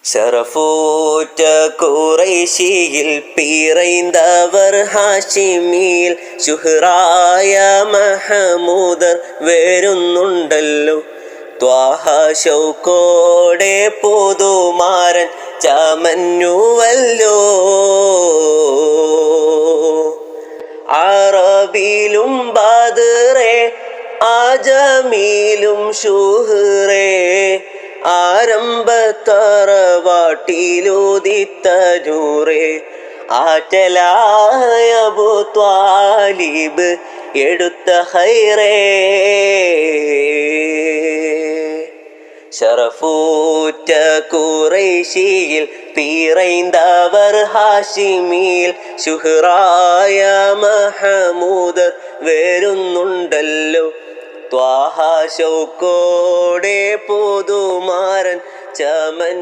ഷറഫൂറ്റ ഖുറൈശിയിൽ പിറൈന്തവർ ഹാഷിമിൽ ശുഹ്റായ മഹമൂദർ വരുന്നുണ്ടല്ലോ. ത്വാഹ ശൗക്കോടെ പുതുമാരൻ ചമഞ്ഞുവല്ലോ. അറബിലും ബദറേ ആജമിലും ശുഹ്റേ ആരംഭത്തറവാട്ടിലുദിത്തനൂറേ ആറ്റലായ അബൂ ത്വാലിബ് എടുത്ത ഹൈറേ. ഷറഫൂറ്റ ഖുറൈശിയിൽ പിറൈന്തവർ ഹാഷിമിൽ ശുഹ്റായ മഹമൂദർ വരുന്നുണ്ടല്ലോ. ത്വാഹ ശൗക്കോടെ പുതുമാരൻ ചമൻ